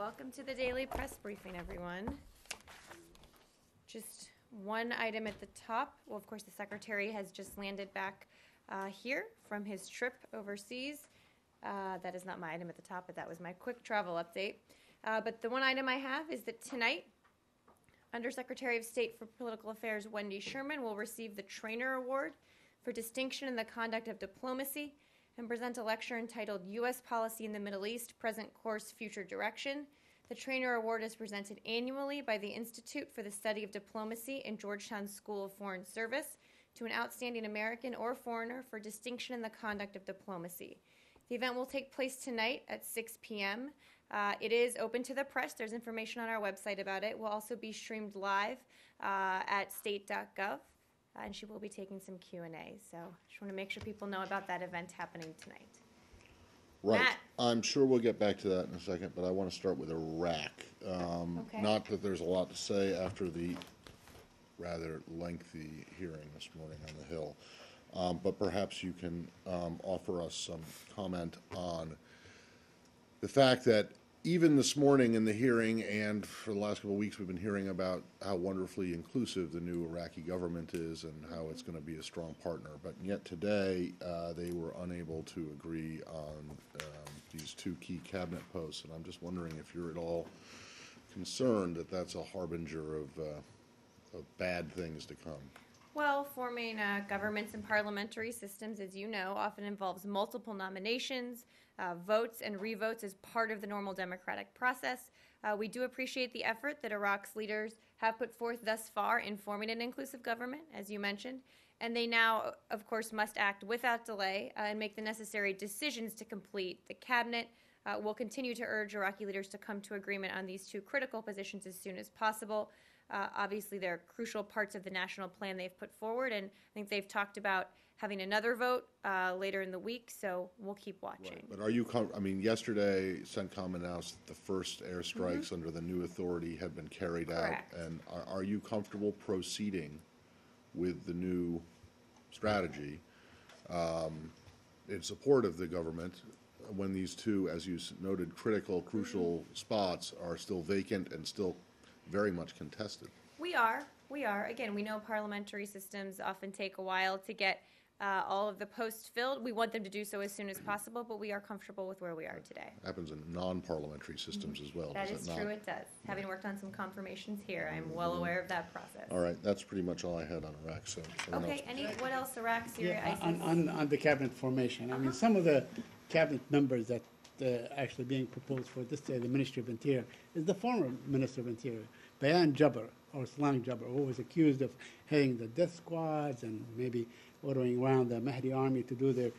Welcome to the daily press briefing, everyone. Just one item at the top. Well, of course, the Secretary has just landed back here from his trip overseas. That is not my item at the top, but that was my quick travel update. But the one item I have is that tonight, Undersecretary of State for Political Affairs Wendy Sherman will receive the Traynor Award for Distinction in the Conduct of Diplomacy and present a lecture entitled U.S. Policy in the Middle East, Present Course, Future Direction. The Traynor Award is presented annually by the Institute for the Study of Diplomacy and Georgetown School of Foreign Service to an outstanding American or foreigner for distinction in the conduct of diplomacy. The event will take place tonight at 6 p.m. It is open to the press. There's information on our website about it. It will also be streamed live at state.gov. And she will be taking some Q&A. So just want to make sure people know about that event happening tonight. Right. Matt. I'm sure we'll get back to that in a second, but I want to start with Iraq. Okay. Not that there's a lot to say after the rather lengthy hearing this morning on the Hill, but perhaps you can offer us some comment on the fact that even this morning in the hearing and for the last couple of weeks, we've been hearing about how wonderfully inclusive the new Iraqi government is and how it's going to be a strong partner. But yet today, they were unable to agree on these two key cabinet posts. And I'm just wondering if you're at all concerned that that's a harbinger of bad things to come. Well, forming governments and parliamentary systems, as you know, often involves multiple nominations, votes and revotes as part of the normal democratic process. We do appreciate the effort that Iraq's leaders have put forth thus far in forming an inclusive government, as you mentioned, and they now, of course, must act without delay and make the necessary decisions to complete the cabinet. We'll continue to urge Iraqi leaders to come to agreement on these two critical positions as soon as possible. Obviously, they're crucial parts of the national plan they've put forward, and I think they've talked about having another vote later in the week, so we'll keep watching. Right. But are you, yesterday CENTCOM announced that the first airstrikes under the new authority had been carried Correct. out, and are you comfortable proceeding with the new strategy in support of the government when these two, as you noted, critical, crucial spots are still vacant and still very much contested? We are. Again, we know parliamentary systems often take a while to get all of the posts filled. We want them to do so as soon as possible, but we are comfortable with where we are today. Happens in non-parliamentary systems as well, That does is it not? true, it does. Having worked on some confirmations here, I'm well aware of that process. All right, that's pretty much all I had on Iraq, so. someone else. Okay, what else, Iraq, Syria, Yeah, ISIS? on the cabinet formation, I mean, some of the cabinet members that actually being proposed for this day, the Ministry of Interior, is the former Minister of Interior, Bayan Jabr, or Salam Jabr, who was accused of heading the death squads and maybe ordering around the Mahdi army to do their.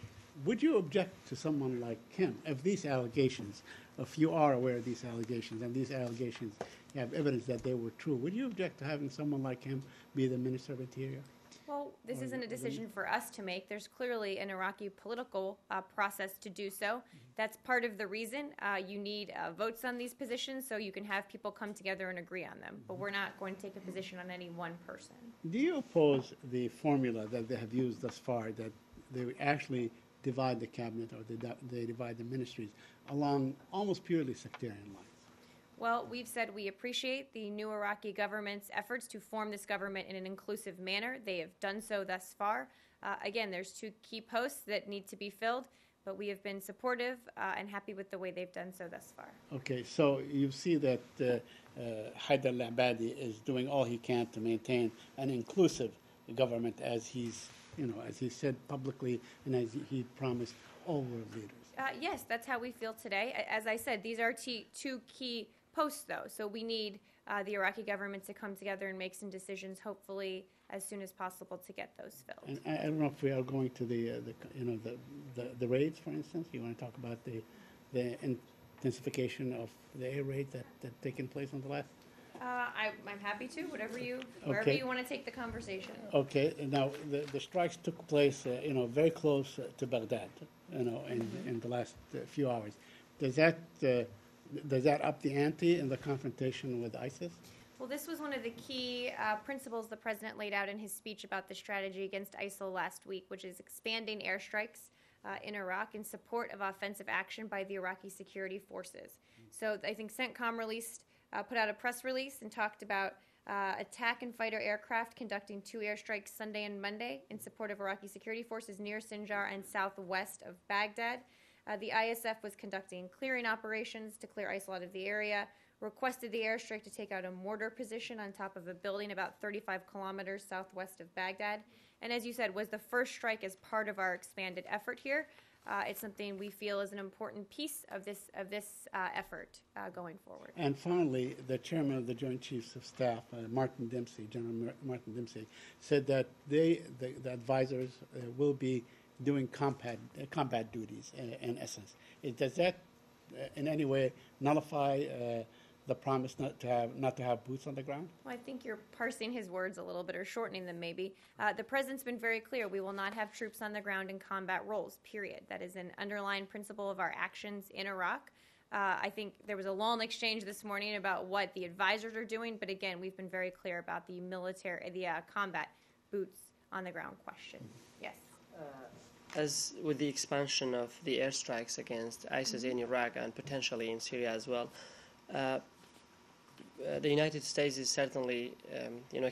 Would you object to someone like him if these allegations, if you are aware of these allegations and these allegations have evidence that they were true, would you object to having someone like him be the Minister of Interior? Well, this isn't a decision for us to make. There's clearly an Iraqi political process to do so. That's part of the reason you need votes on these positions so you can have people come together and agree on them. But we're not going to take a position on any one person. Do you oppose the formula that they have used thus far, that they actually divide the cabinet or they divide the ministries along almost purely sectarian lines? Well, we've said we appreciate the new Iraqi government's efforts to form this government in an inclusive manner. They have done so thus far. Again, there's two key posts that need to be filled, but we have been supportive and happy with the way they've done so thus far. Okay, so you see that Haider al-Abadi is doing all he can to maintain an inclusive government, as he's, as he said publicly and as he promised all world leaders. Yes, that's how we feel today. As I said, these are two key posts, though, so we need the Iraqi government to come together and make some decisions, hopefully as soon as possible, to get those filled. And I don't know if we are going to the raids, for instance. You want to talk about the intensification of the air raids that taken place on the last? I'm happy to, wherever you want to take the conversation. Okay, now the strikes took place, very close to Baghdad, in the last few hours. Does that up the ante in the confrontation with ISIS? Well, this was one of the key principles the president laid out in his speech about the strategy against ISIL last week, which is expanding airstrikes in Iraq in support of offensive action by the Iraqi security forces. So I think CENTCOM put out a press release and talked about attack and fighter aircraft conducting 2 airstrikes Sunday and Monday in support of Iraqi security forces near Sinjar and southwest of Baghdad. The ISF was conducting clearing operations to clear ISIL out of the area, requested the airstrike to take out a mortar position on top of a building about 35 kilometers southwest of Baghdad. And as you said, was the first strike as part of our expanded effort here. It's something we feel is an important piece of this effort going forward. And finally, the chairman of the Joint Chiefs of Staff, Martin Dempsey, General Martin Dempsey, said that the advisors will be doing combat duties in essence. Does that in any way nullify the promise not to have boots on the ground? Well, I think you're parsing his words a little bit or shortening them maybe. The president's been very clear. We will not have troops on the ground in combat roles, period. That is an underlying principle of our actions in Iraq. I think there was a long exchange this morning about what the advisors are doing, but again, we've been very clear about the combat boots on the ground question. Yes. As with the expansion of the airstrikes against ISIS in Iraq and potentially in Syria as well, the United States is certainly,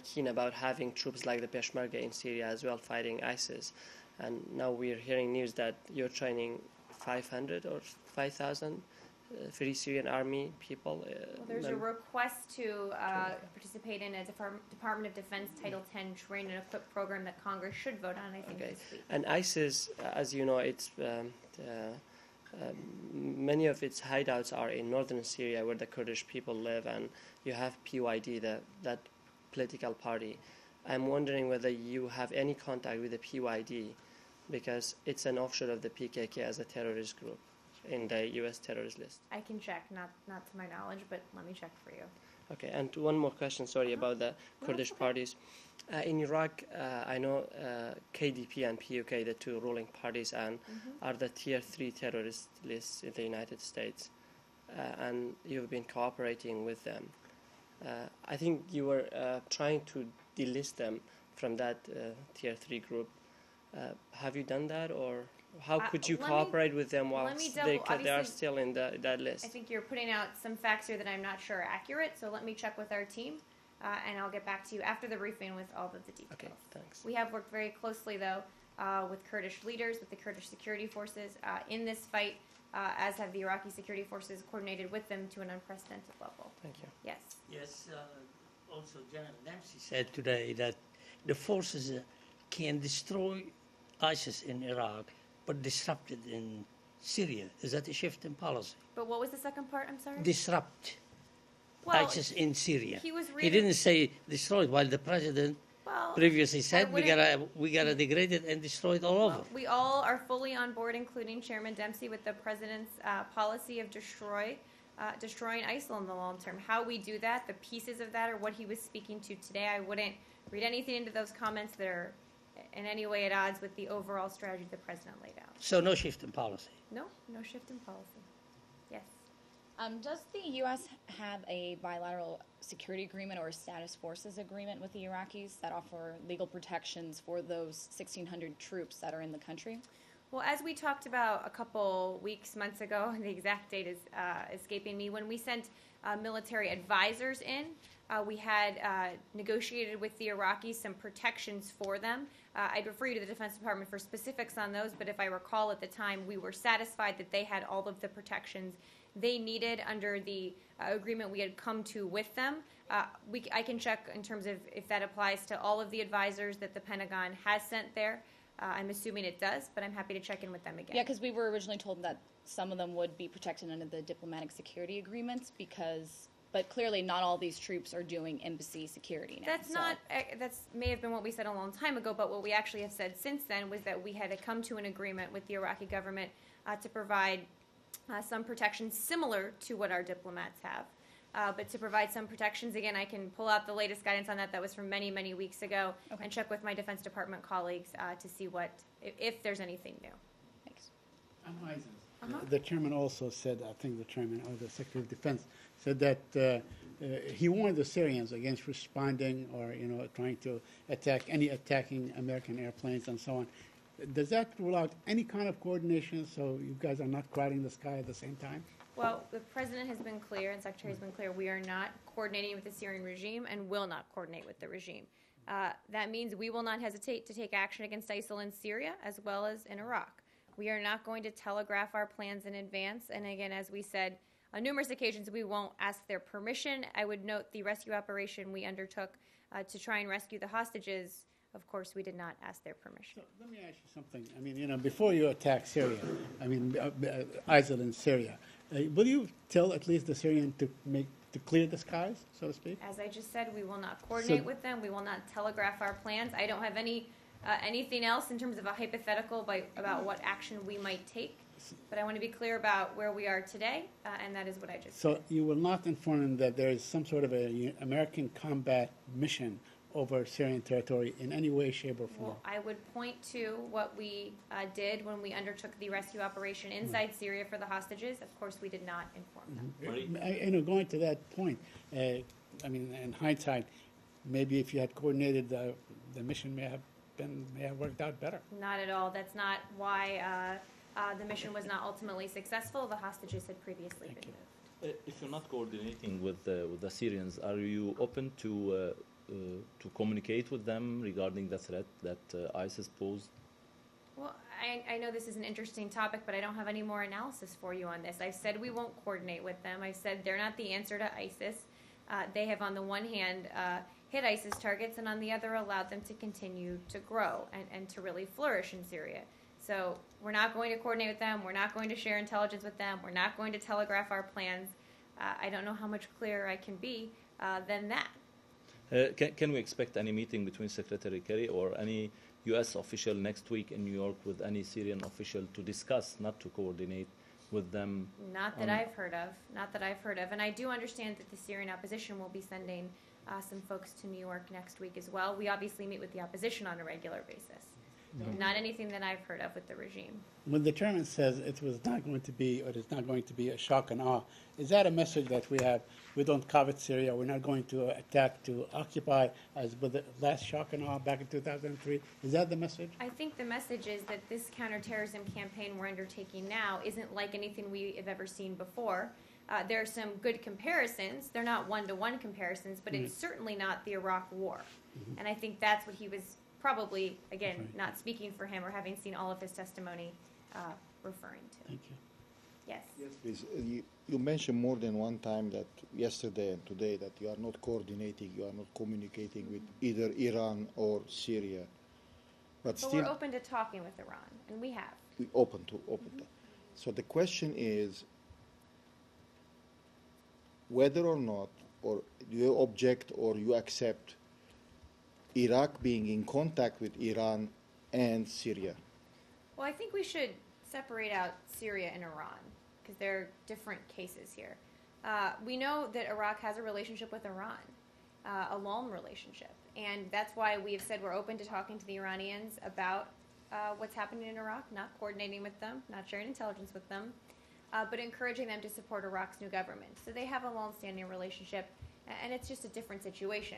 keen about having troops like the Peshmerga in Syria as well fighting ISIS. And now we're hearing news that you're training 500 or 5,000 Free Syrian Army people. There's a request to participate in a Department of Defense Title X train and equip program that Congress should vote on, I think, this week. And ISIS, as you know, it's many of its hideouts are in northern Syria where the Kurdish people live, and you have PYD, that political party. I'm wondering whether you have any contact with the PYD, because it's an offshoot of the PKK as a terrorist group in the U.S. terrorist list. I can check, not to my knowledge, but let me check for you. Okay, and one more question, sorry, about the Kurdish parties. In Iraq, I know KDP and PUK, the two ruling parties, and are the Tier 3 terrorist lists in the United States, and you've been cooperating with them. I think you were trying to delist them from that Tier 3 group. Have you done that, or how could you cooperate with them whilst they are still in that list? I think you're putting out some facts here that I'm not sure are accurate, so let me check with our team, and I'll get back to you after the briefing with all of the details. Okay, thanks. We have worked very closely, though, with Kurdish leaders, with the Kurdish security forces in this fight, as have the Iraqi security forces coordinated with them to an unprecedented level. Thank you. Yes. Yes, also General Dempsey said today that the forces can destroy ISIS in Iraq, but disrupt it in Syria. Is that a shift in policy? But what was the second part? I'm sorry? Disrupt ISIS in Syria. He didn't say destroy it, while the president previously said we gotta degrade it and destroy it all over. We all are fully on board, including Chairman Dempsey, with the president's policy of destroying ISIL in the long term. How we do that, the pieces of that, or what he was speaking to today, I wouldn't read anything into those comments that are in any way at odds with the overall strategy the president laid out. So no shift in policy? No shift in policy. Yes. Does the U.S. have a bilateral security agreement or a status forces agreement with the Iraqis that offer legal protections for those 1,600 troops that are in the country? Well, as we talked about a couple months ago, the exact date is escaping me, when we sent military advisors in, we had negotiated with the Iraqis some protections for them. I'd refer you to the Defense Department for specifics on those, but if I recall at the time, we were satisfied that they had all of the protections they needed under the agreement we had come to with them. I can check in terms of if that applies to all of the advisors that the Pentagon has sent there. I'm assuming it does, but I'm happy to check in with them again. Yeah, because we were originally told that some of them would be protected under the diplomatic security agreements but clearly not all these troops are doing embassy security now. That's may have been what we said a long time ago, but what we actually have said since then was that we had come to an agreement with the Iraqi government to provide some protections similar to what our diplomats have. But to provide some protections, again, I can pull out the latest guidance on that. That was from many, many weeks ago, and check with my Defense Department colleagues to see if there's anything new. Thanks. The chairman also said, I think the chairman or the Secretary of Defense said that he warned the Syrians against responding or trying to attacking American airplanes and so on. Does that rule out any kind of coordination so you guys are not crowding the sky at the same time? Well, the president has been clear and secretary has been clear, we are not coordinating with the Syrian regime and will not coordinate with the regime. That means we will not hesitate to take action against ISIL in Syria as well as in Iraq. We are not going to telegraph our plans in advance. And again, as we said on numerous occasions, we won't ask their permission. I would note the rescue operation we undertook to try and rescue the hostages. Of course, we did not ask their permission. So let me ask you something. I mean, before you attack Syria, ISIL in Syria, will you tell at least the Syrian to clear the skies, so to speak? As I just said, we will not coordinate with them. We will not telegraph our plans. I don't have anything else in terms of a hypothetical about what action we might take. But I want to be clear about where we are today, and that is what I just said. So you will not inform them that there is some sort of an American combat mission over Syrian territory in any way, shape, or form? Well, I would point to what we did when we undertook the rescue operation inside Syria for the hostages. Of course, we did not inform them. Going to that point, in hindsight, maybe if you had coordinated, the mission may have worked out better. Not at all. That's not why the mission was not ultimately successful. The hostages had previously been moved. If you're not coordinating with the Syrians, are you open to communicate with them regarding the threat that ISIS posed? Well, I know this is an interesting topic, but I don't have any more analysis for you on this. I've said we won't coordinate with them. I've said they're not the answer to ISIS. They have, on the one hand, hit ISIS targets, and on the other, allowed them to continue to grow and to really flourish in Syria. So we're not going to coordinate with them. We're not going to share intelligence with them. We're not going to telegraph our plans. I don't know how much clearer I can be than that. Can we expect any meeting between Secretary Kerry or any U.S. official next week in New York with any Syrian official to discuss, not to coordinate with them? Not that I've heard of. Not that I've heard of. And I do understand that the Syrian opposition will be sending some folks to New York next week as well. We obviously meet with the opposition on a regular basis. Not anything that I've heard of with the regime. When the chairman says it was not going to be, or it's not going to be a shock and awe, is that a message that we have? We don't covet Syria. We're not going to attack to occupy, as with the last shock and awe back in 2003. Is that the message? I think the message is that this counterterrorism campaign we're undertaking now isn't like anything we have ever seen before. There are some good comparisons. They're not one-to-one comparisons, but it's certainly not the Iraq War. And I think that's what he was probably, again, not speaking for him or having seen all of his testimony, referring to. Thank you. Yes. Yes, please. You mentioned more than one time that yesterday and today that you are not coordinating, you are not communicating with either Iran or Syria. But still, we're open to talking with Iran, and we have. we open to. So the question is whether or not, or do you object or you accept Iraq being in contact with Iran and Syria? Well, I think we should separate out Syria and Iran because they're different cases here. We know that Iraq has a relationship with Iran, a long relationship, and that's why we have said we're open to talking to the Iranians about what's happening in Iraq, not coordinating with them, not sharing intelligence with them, but encouraging them to support Iraq's new government. So they have a long-standing relationship, and it's just a different situation.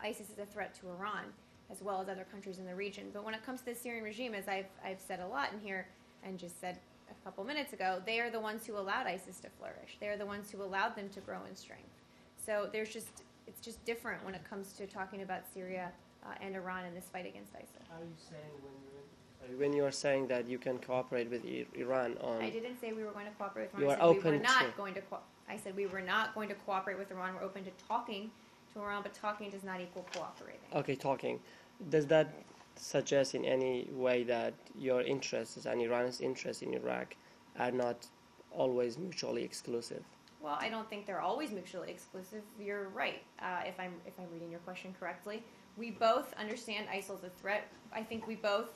ISIS is a threat to Iran as well as other countries in the region. But when it comes to the Syrian regime, as I've said a lot in here and just said a couple minutes ago, they are the ones who allowed ISIS to flourish. They are the ones who allowed them to grow in strength. So it's just different when it comes to talking about Syria and Iran in this fight against ISIL. Are you saying when you are saying that you can cooperate with Iran on? I didn't say we were going to cooperate with You Iran. are I said we open were not to- going to. I said we were not going to cooperate with Iran. We're open to talking to Iran, but talking does not equal cooperating. Okay, talking. Does that suggest in any way that your interests and Iran's interests in Iraq are not always mutually exclusive? Well, I don't think they're always mutually exclusive. You're right. If I'm reading your question correctly, we both understand ISIL is a threat. I think we both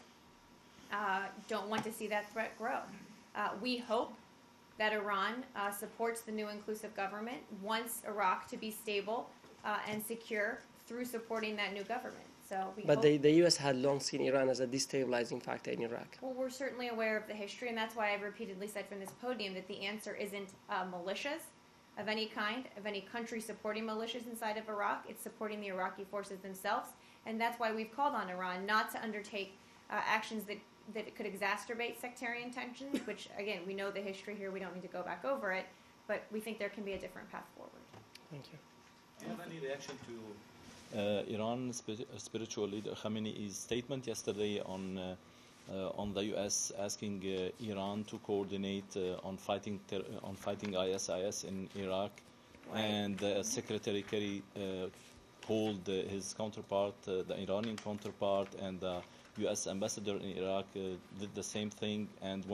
don't want to see that threat grow. We hope that Iran supports the new inclusive government, wants Iraq to be stable and secure through supporting that new government. So we But hope. the U.S. had long seen Iran as a destabilizing factor in Iraq. Well, we're certainly aware of the history, and that's why I've repeatedly said from this podium that the answer isn't militias of any kind, of any country supporting militias inside of Iraq. It's supporting the Iraqi forces themselves, and that's why we've called on Iran not to undertake actions that could exacerbate sectarian tensions, which, again, we know the history here, we don't need to go back over it, but we think there can be a different path forward. Thank you. Do you have any reaction to Iran spiritual leader Khamenei's statement yesterday on the U.S. asking Iran to coordinate on fighting ISIS in Iraq, and Secretary Kerry called his counterpart, the Iranian counterpart, and the U.S. ambassador in Iraq did the same thing, and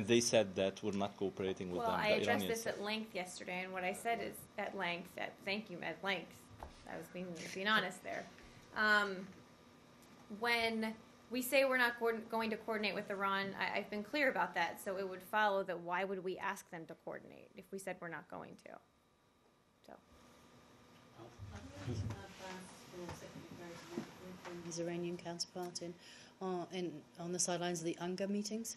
they said that we're not cooperating with them. Well, I the addressed Iranians. this at length yesterday, and what I said is at length. Thank you, at length. I was being honest there. When we say we're not going to coordinate with Iran, I've been clear about that. So it would follow that why would we ask them to coordinate if we said we're not going to? So. His Iranian counterpart on the sidelines of the UNGA meetings?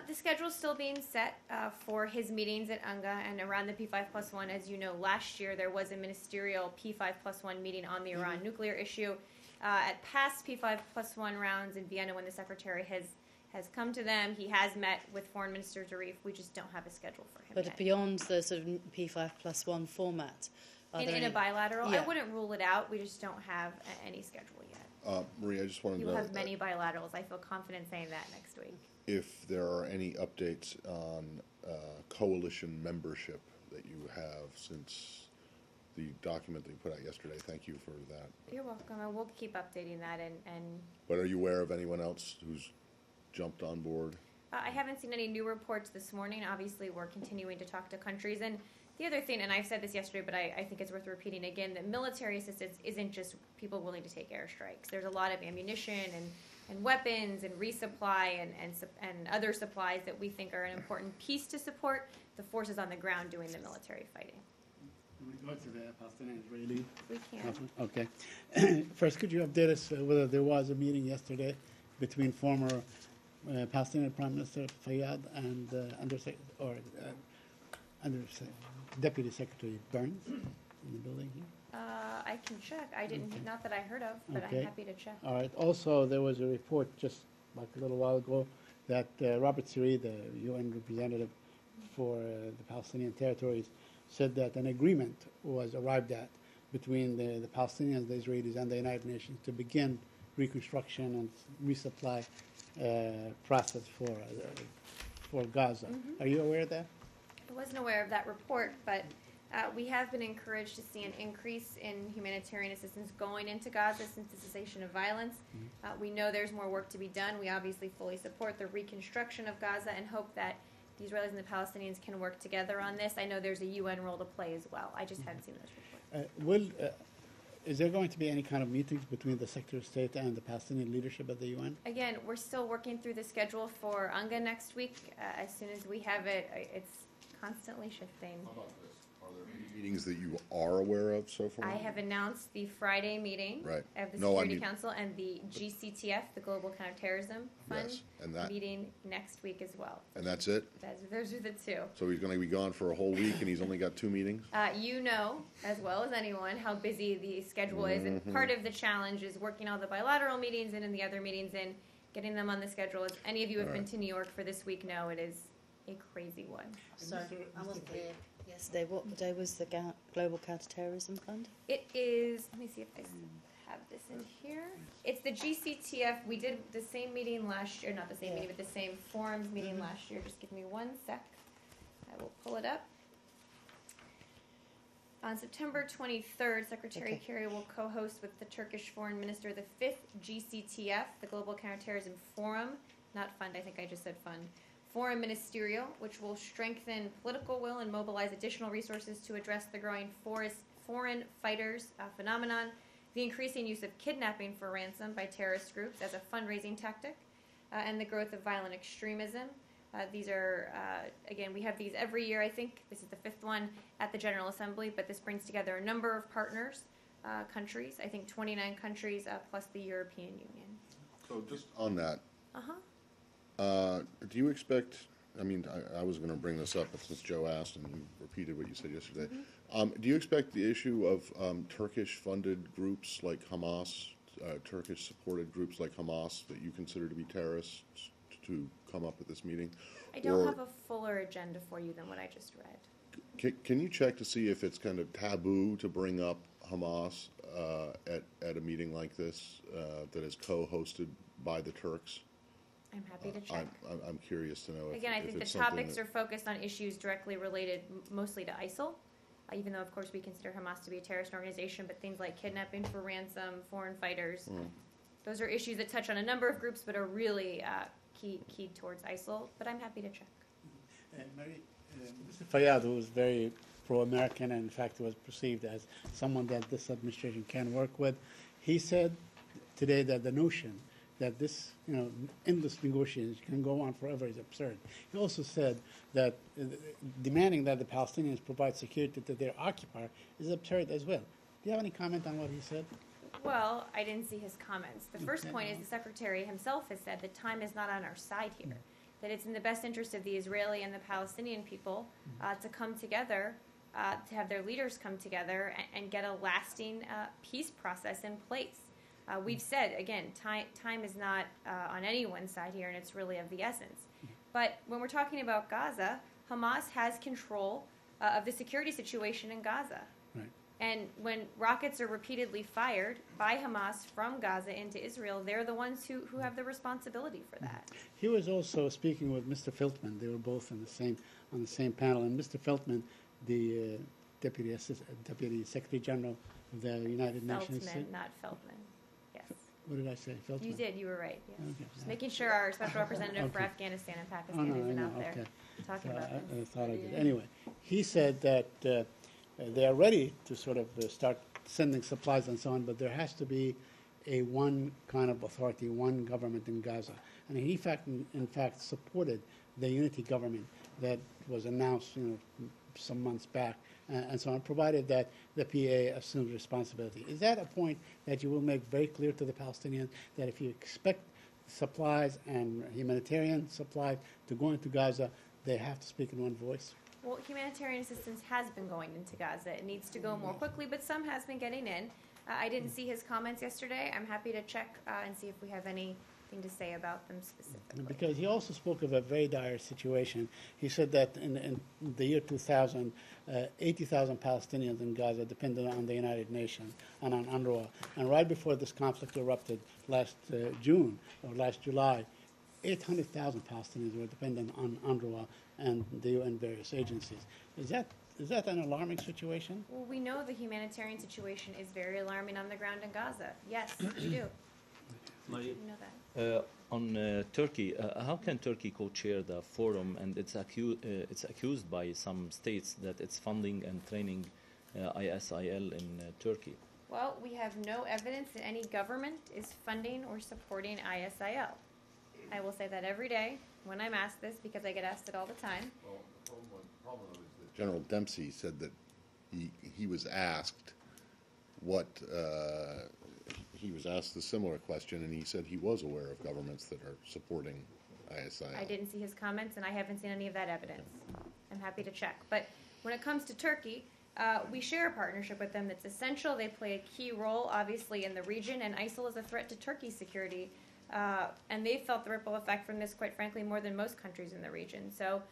The schedule's still being set for his meetings at UNGA and around the P5+1. As you know, last year there was a ministerial P5+1 meeting on the Iran nuclear issue. At past P5+1 rounds in Vienna, when the secretary has come to them, he has met with Foreign Minister Zarif. We just don't have a schedule for him But yet. beyond the sort of P5+1 format, are there In a any- bilateral, Yeah. I wouldn't rule it out. We just don't have any schedule yet. Maria, I just wanted to You'll know have many bilaterals. I feel confident saying that next week. if there are any updates on coalition membership that you have since the document that you put out yesterday. Thank you for that. You're welcome. I will keep updating that. And But are you aware of anyone else who's jumped on board? I haven't seen any new reports this morning. Obviously, we're continuing to talk to countries. And the other thing, and I've said this yesterday, but I think it's worth repeating again, that military assistance isn't just people willing to take airstrikes. There's a lot of ammunition and weapons and resupply and other supplies that we think are an important piece to support the forces on the ground doing the military fighting. In regard to the Palestinian-Israeli We can. conflict? Okay. First, could you update us whether there was a meeting yesterday between former Palestinian Prime Minister Fayyad and Deputy Secretary Burns in the building here? I can check. I didn't, not that I heard of, but Okay. I'm happy to check. All right. Also, there was a report just like a little while ago that Robert Siri, the UN representative for the Palestinian territories, said that an agreement was arrived at between the Palestinians, the Israelis, and the United Nations to begin reconstruction and resupply process for Gaza. Are you aware of that? I wasn't aware of that report, but we have been encouraged to see an increase in humanitarian assistance going into Gaza since the cessation of violence. We know there's more work to be done. We obviously fully support the reconstruction of Gaza and hope that the Israelis and the Palestinians can work together on this. I know there's a UN role to play as well. I just haven't seen those reports. Is there going to be any kind of meetings between the Secretary of State and the Palestinian leadership at the UN? Again, we're still working through the schedule for UNGA next week. As soon as we have it, it's constantly shifting. Are there any meetings that you are aware of so far? I have announced the Friday meeting Right. of the No, I Security mean- Council and the GCTF, the Global Counterterrorism Fund, Yes, and that- meeting next week as well. And that's it? Those are the two. So he's going to be gone for a whole week and he's only got 2 meetings? You know, as well as anyone, how busy the schedule is, and part of the challenge is working all the bilateral meetings and in the other meetings and getting them on the schedule. As any of you have been to New York for this week know, it is a crazy one. Sorry, I wasn't here yesterday. What day was the Global Counterterrorism Fund? It is, let me see if I have this in here. It's the GCTF. We did the same meeting last year, not the same Yeah. meeting, but the same forums meeting last year. Just give me 1 sec. I will pull it up. On September 23rd, Secretary Okay. Kerry will co-host with the Turkish Foreign Minister the 5th GCTF, the Global Counterterrorism Forum, not fund, I think I just said fund, Foreign Ministerial, which will strengthen political will and mobilize additional resources to address the growing foreign fighters phenomenon, the increasing use of kidnapping for ransom by terrorist groups as a fundraising tactic, and the growth of violent extremism. These are, again, we have these every year, I think. This is the 5th one at the General Assembly, but this brings together a number of partners, countries, I think 29 countries, plus the European Union. So just on that, Uh-huh. do you expect, I mean, I was going to bring this up, but since Joe asked and you repeated what you said yesterday, do you expect the issue of Turkish-funded groups like Hamas Turkish-supported groups like Hamas that you consider to be terrorists to come up at this meeting? I don't Or have a fuller agenda for you than what I just read. can you check to see if it's kind of taboo to bring up Hamas at a meeting like this that is co-hosted by the Turks? I'm happy to check. I'm curious to know if Again, I if think the it's something topics that- are focused on issues directly related mostly to ISIL, even though, of course, we consider Hamas to be a terrorist organization, but things like kidnapping for ransom, foreign fighters, those are issues that touch on a number of groups but are really keyed towards ISIL, but I'm happy to check. Mr. Fayyad, who was very pro-American and in fact was perceived as someone that this administration can work with, he said today that the notion that this, endless negotiations can go on forever is absurd. He also said that demanding that the Palestinians provide security to their occupier is absurd as well. Do you have any comment on what he said? Well, I didn't see his comments. The first point is the Secretary himself has said that time is not on our side here, that it's in the best interest of the Israeli and the Palestinian people to come together, to have their leaders come together and get a lasting peace process in place. We've said, again, time is not on anyone's side here, and it's really of the essence. But when we're talking about Gaza, Hamas has control of the security situation in Gaza. Right. And when rockets are repeatedly fired by Hamas from Gaza into Israel, they're the ones who have the responsibility for that. He was also speaking with Mr. Feltman. They were both on the same panel. And Mr. Feltman, the Deputy Secretary General of the United Nations. Feltman, not Feldman. Yes. What did I say? Feltman? You did. You were right. Yes. Okay. Just making sure our special representative for Okay. Afghanistan and Oh, Pakistan no, isn't I out know. there Okay. talking about I this. thought I did. Anyway, he said that they are ready to sort of start sending supplies and so on, but there has to be a one kind of authority, one government in Gaza. And he, in fact, supported the unity government that was announced, some months back, and so on, provided that the PA assumes responsibility. Is that a point that you will make very clear to the Palestinians, that if you expect supplies and humanitarian supply to go into Gaza, they have to speak in one voice? Well, humanitarian assistance has been going into Gaza. It needs to go more quickly, but some has been getting in. I didn't see his comments yesterday. I'm happy to check and see if we have anything to say about them specifically. Because he also spoke of a very dire situation. He said that in the year 2000, 80,000 Palestinians in Gaza depended on the United Nations and on UNRWA. And right before this conflict erupted last June or last July, 800,000 Palestinians were dependent on UNRWA and the UN various agencies. Is that an alarming situation? Well, we know the humanitarian situation is very alarming on the ground in Gaza. Yes, we do. Maria? You know that. On Turkey, how can Turkey co-chair the forum? And it's accused by some states that it's funding and training ISIL in Turkey. Well, we have no evidence that any government is funding or supporting ISIL. I will say that every day when I'm asked this, because I get asked it all the time. Well, the problem is that General Dempsey said that he was asked what he was asked a similar question, and he said he was aware of governments that are supporting ISIL. I didn't see his comments, and I haven't seen any of that evidence. I'm happy to check. But when it comes to Turkey, we share a partnership with them that's essential. They play a key role, obviously, in the region, and ISIL is a threat to Turkey's security. And they felt the ripple effect from this, quite frankly, more than most countries in the region. So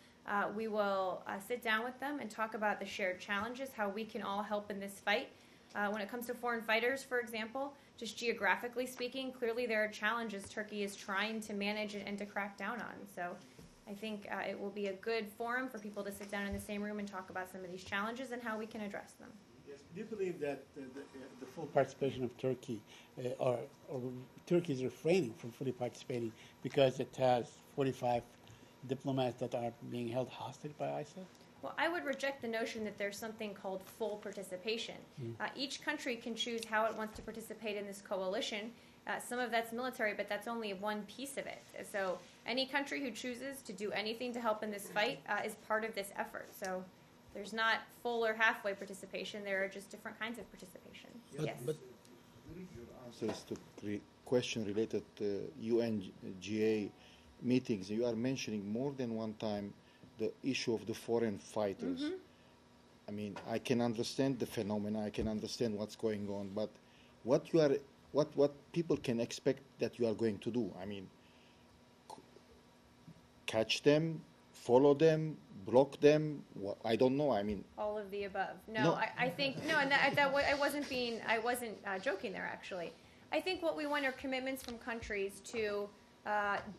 we will sit down with them and talk about the shared challenges, how we can all help in this fight. When it comes to foreign fighters, for example, just geographically speaking, clearly there are challenges Turkey is trying to manage and to crack down on. So I think it will be a good forum for people to sit down in the same room and talk about some of these challenges and how we can address them. Yes. Do you believe that the full participation of Turkey, or Turkey is refraining from fully participating because it has 45 diplomats that are being held hostage by ISIL? Well, I would reject the notion that there's something called full participation. Each country can choose how it wants to participate in this coalition. Some of that's military, but that's only one piece of it. So any country who chooses to do anything to help in this fight is part of this effort. So there's not full or halfway participation. There are just different kinds of participation. Yes. But during your answers to question related to UNGA meetings, you are mentioning more than one time the issue of the foreign fighters. I mean, I can understand the phenomena, I can understand what's going on, but what what people can expect that you are going to do. I mean, catch them, follow them, block them. I don't know. I mean, All of the above. No, No. I think no, and I wasn't joking there actually. I think what we want are commitments from countries to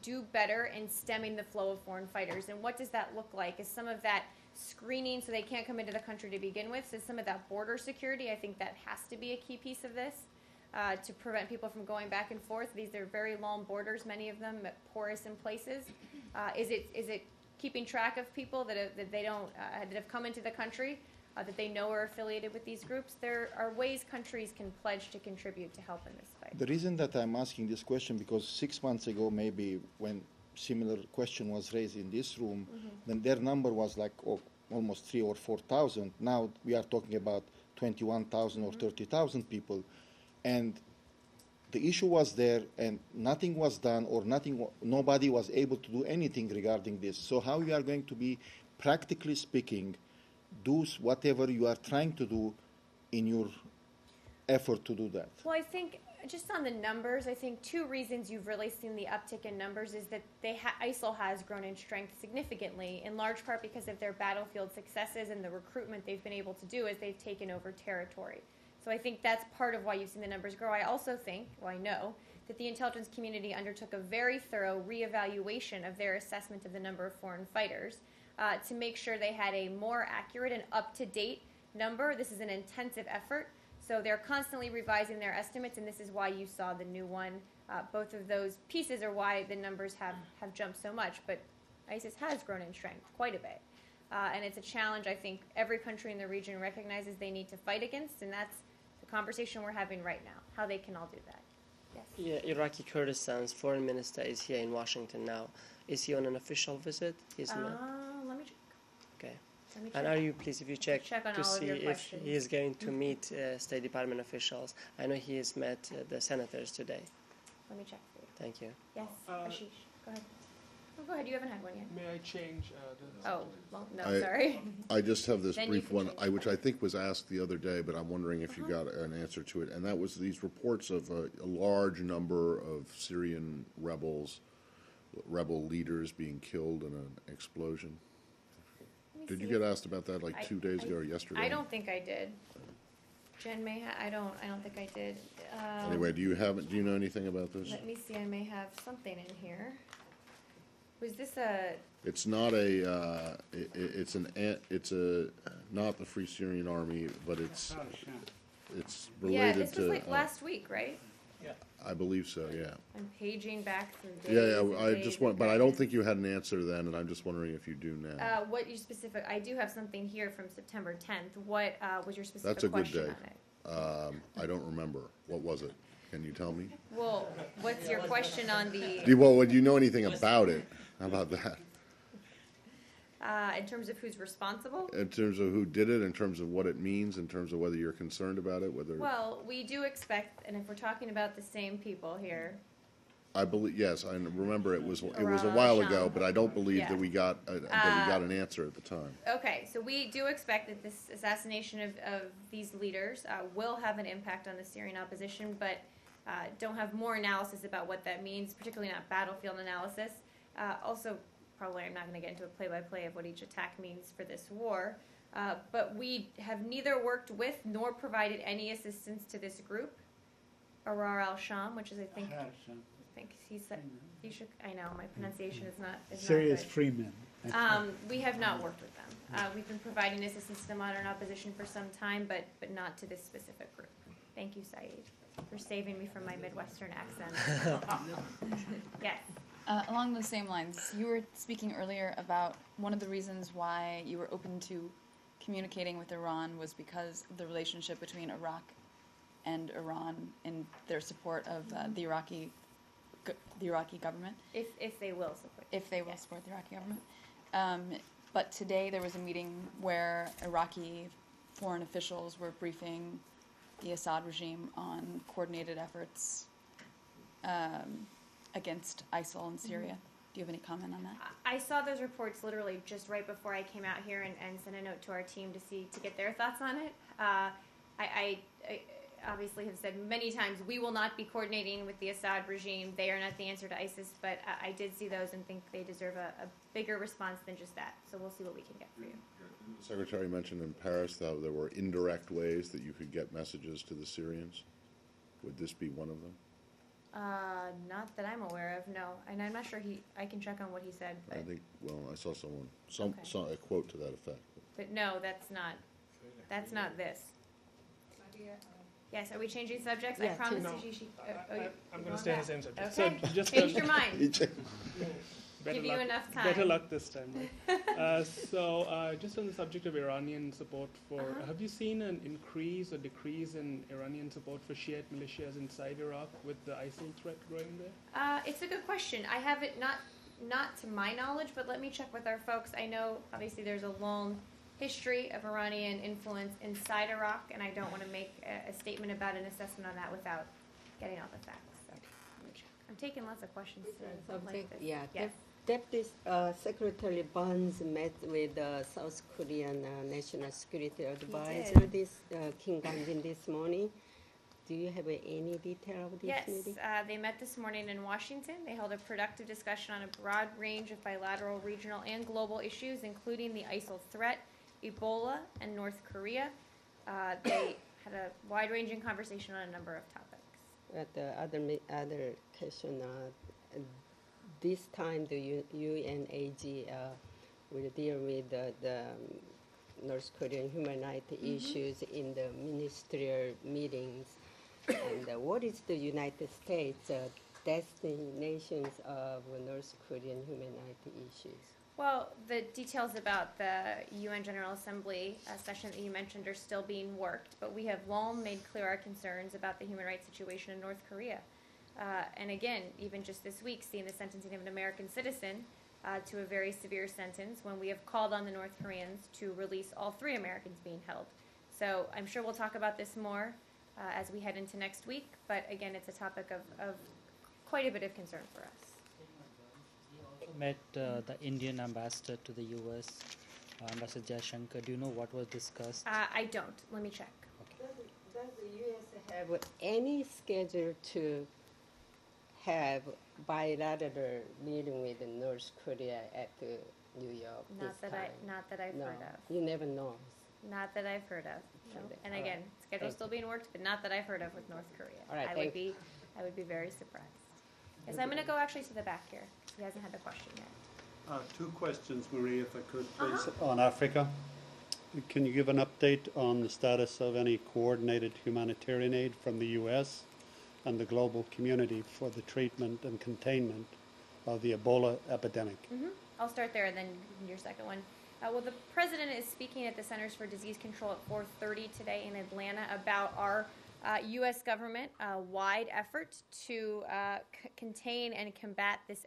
do better in stemming the flow of foreign fighters. And what does that look like? Is some of that screening so they can't come into the country to begin with? So some of that border security, I think that has to be a key piece of this to prevent people from going back and forth. These are very long borders, many of them porous in places. Is it keeping track of people that have come into the country that they know are affiliated with these groups? There are ways countries can pledge to contribute to help in this fight. the reason that I'm asking this question, because 6 months ago, maybe when similar question was raised in this room, then their number was like almost 3,000 or 4,000. Now we are talking about 21,000 or 30,000 people, and the issue was there, and nothing was done, or nobody was able to do anything regarding this. So how you are going to be, practically speaking, do whatever you are trying to do in your effort to do that? Well, I think just on the numbers, I think two reasons you've really seen the uptick in numbers is that ISIL has grown in strength significantly, in large part because of their battlefield successes and the recruitment they've been able to do as they've taken over territory. So I think that's part of why you've seen the numbers grow. I also think, well, I know, that the intelligence community undertook a very thorough reevaluation of their assessment of the number of foreign fighters to make sure they had a more accurate and up-to-date number. This is an intensive effort. So they're constantly revising their estimates, and this is why you saw the new one. Both of those pieces are why the numbers have jumped so much. But ISIS has grown in strength quite a bit. And it's a challenge I think every country in the region recognizes they need to fight against, and that's the conversation we're having right now, how they can all do that. Yes? Yeah, Iraqi Kurdistan's foreign minister is here in Washington now. Is he on an official visit? Let me check. Okay. Let me And check. are you, please, if you check on to all of see your if questions. he is going to meet State Department officials. I know he has met the senators today. Let me check for you. Thank you. Yes, Ashish, go ahead. Oh, go ahead, you haven't had one yet. May I change the... Oh, well, no, I- sorry. I just have this Then you brief can one, change which I think was asked the other day, but I'm wondering if you got an answer to it. And that was these reports of a large number of Syrian rebel leaders being killed in an explosion. Let me Did you see get if- asked about that like 2 days ago or yesterday? I don't think I did. Jen may I don't think I did. Anyway, do you know anything about this? Let me see, I may have something in here. Was this a, It's not not the Free Syrian Army, but it's yeah, related this was to, like last week, right? I believe so, yeah. I'm paging back through Yeah, days yeah, and I days just of want, but I don't guidance. think you had an answer then, and I'm just wondering if you do now. What you specific, I do have something here from September 10th. What was your specific That's a good question day. on it? I don't remember. What was it? Can you tell me? Well, what's your question on the, Would you know anything about it? How about that? in terms of who's responsible? In terms of who did it, in terms of what it means, in terms of whether you're concerned about it, whether, Well, we do expect, and if we're talking about the same people here, I believe, yes, I remember it was a Ra while ago, Sham. but I don't believe Yeah. that we got an answer at the time. okay, so we do expect that this assassination of these leaders will have an impact on the Syrian opposition, but don't have more analysis about what that means, particularly not battlefield analysis. Also, probably I'm not going to get into a play-by-play of what each attack means for this war, but we have neither worked with nor provided any assistance to this group, Arar al-Sham, which is, I think he said, I know, my pronunciation is not Serious good. Freeman. We have not worked with them. We've been providing assistance to the modern opposition for some time, but not to this specific group. Thank you, Saeed, for saving me from my Midwestern accent. Yes. Along those same lines, you were speaking earlier about one of the reasons why you were open to communicating with Iran was because of the relationship between Iraq and Iran and their support of the Iraqi government. If they will support. If they will support the Iraqi government. But today there was a meeting where Iraqi foreign officials were briefing the Assad regime on coordinated efforts against ISIL in Syria. Do you have any comment on that? I saw those reports literally just right before I came out here and sent a note to our team to get their thoughts on it. obviously have said many times we will not be coordinating with the Assad regime. They are not the answer to ISIS, but I did see those and think they deserve a bigger response than just that. So we'll see what we can get for you. The Secretary mentioned in Paris that there were indirect ways that you could get messages to the Syrians. Would this be one of them? Not that I'm aware of, no. And I'm not sure I can check on what he said, I but, think, well, I saw Okay. a quote to that effect. but no, that's not this. Yes, are we changing subjects? I Yeah, promised No. you. I'm going to stay on the same subject. Okay, So just changed your mind. better Give you luck, enough time. Better luck this time, right? Just on the subject of Iranian support for, have you seen an increase or decrease in Iranian support for Shiite militias inside Iraq with the ISIL threat growing there? It's a good question. I have it not to my knowledge, but let me check with our folks. I know obviously there's a long history of Iranian influence inside Iraq, and I don't want to make a statement about an assessment on that without getting all the facts. So let me check. I'm taking lots of questions today. so I'm like this. Yeah, Yes. Deputy Secretary Burns met with South Korean National Security Advisor, Kim Gang-jin, this morning. Do you have any detail of this Yes, meeting? they met this morning in Washington. They held a productive discussion on a broad range of bilateral, regional, and global issues, including the ISIL threat, Ebola, and North Korea. They had a wide-ranging conversation on a number of topics. But the other question, this time the UNAG will deal with the North Korean human rights issues in the ministerial meetings. And what is the United States destinations of North Korean human rights issues? Well, the details about the UN General Assembly session that you mentioned are still being worked, but we have long made clear our concerns about the human rights situation in North Korea. And again, even just this week, seeing the sentencing of an American citizen to a very severe sentence when we have called on the North Koreans to release all 3 Americans being held. So I'm sure we'll talk about this more as we head into next week, but again, it's a topic of quite a bit of concern for us. Met the Indian ambassador to the U.S., Ambassador Jaishankar. Do you know what was discussed? I don't. Let me check. Does the U.S. have any schedule to have bilateral meeting with North Korea at New York this time? Not that I've No, heard of. you never know. Not that I've heard of. No. Okay, And all again, right. schedule's Thank still being worked, but not that I've heard of with North Korea. All right, I would be very surprised. Yes, I'm going to go actually to the back here. He hasn't had the question yet. 2 questions, Marie, if I could, please, on Africa. Can you give an update on the status of any coordinated humanitarian aid from the U.S. and the global community for the treatment and containment of the Ebola epidemic? I'll start there and then your second one. Well, the president is speaking at the Centers for Disease Control at 4:30 today in Atlanta about our U.S. government-wide effort to contain and combat this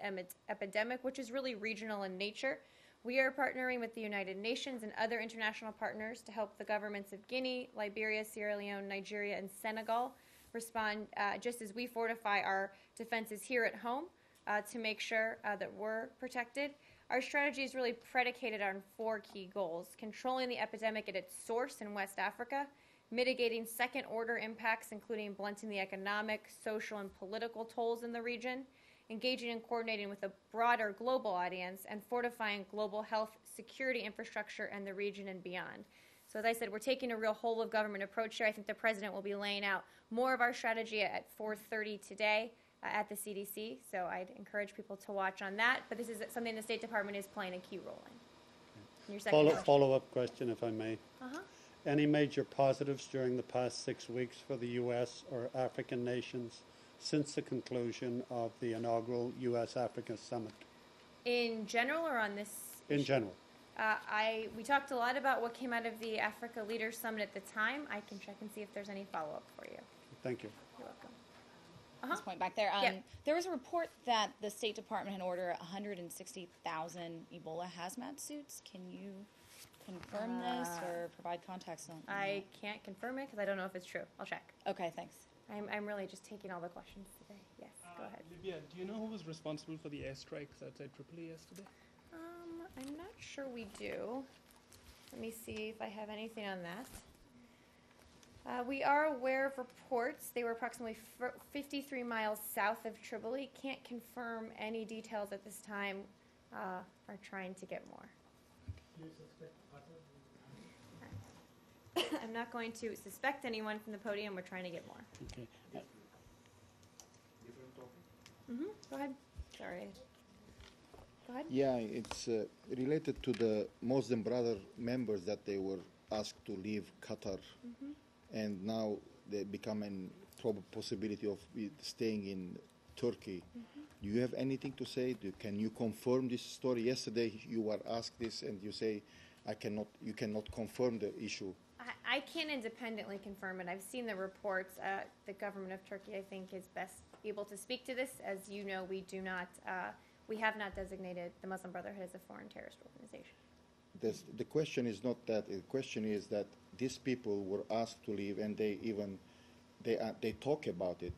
epidemic, which is really regional in nature. We are partnering with the United Nations and other international partners to help the governments of Guinea, Liberia, Sierra Leone, Nigeria, and Senegal respond just as we fortify our defenses here at home to make sure that we're protected. Our strategy is really predicated on 4 key goals: controlling the epidemic at its source in West Africa, mitigating second-order impacts, including blunting the economic, social, and political tolls in the region, engaging and coordinating with a broader global audience, and fortifying global health security infrastructure in the region and beyond. So as I said, we're taking a real whole-of-government approach here. I think the president will be laying out more of our strategy at 4:30 today at the CDC, so I'd encourage people to watch on that. But this is something the State Department is playing a key role in. And your second question. Follow-up question, if I may. Uh-huh. Any major positives during the past 6 weeks for the U.S. or African nations since the conclusion of the inaugural U.S.-Africa summit? In general or on this In issue? general. We talked a lot about what came out of the Africa Leaders Summit at the time. I can check and see if there's any follow-up for you. Thank you. You're welcome. This point back there. Yeah. There was a report that the State Department had ordered 160,000 Ebola hazmat suits. Can you confirm this or provide context on I can't confirm it because I don't know if it's true. I'll check. Okay, thanks. I'm really just taking all the questions today. Yes, go ahead. Libya, do you know who was responsible for the airstrikes outside Tripoli yesterday? I'm not sure we do. Let me see if I have anything on that. We are aware of reports. They were approximately 53 miles south of Tripoli. Can't confirm any details at this time. Are trying to get more. I'm not going to suspect anyone from the podium. We're trying to get more. Okay. Go ahead. Sorry. Go ahead. Yeah, it's related to the Muslim Brother members that they were asked to leave Qatar, and now they become a possibility of staying in Turkey. Do you have anything to say? Can you confirm this story? Yesterday you were asked this, and you say, you cannot confirm the issue. I can't independently confirm it. I've seen the reports. The government of Turkey, I think, is best able to speak to this. As you know, we have not designated the Muslim Brotherhood as a foreign terrorist organization. The question is not that. The question is that these people were asked to leave, and they talk about it.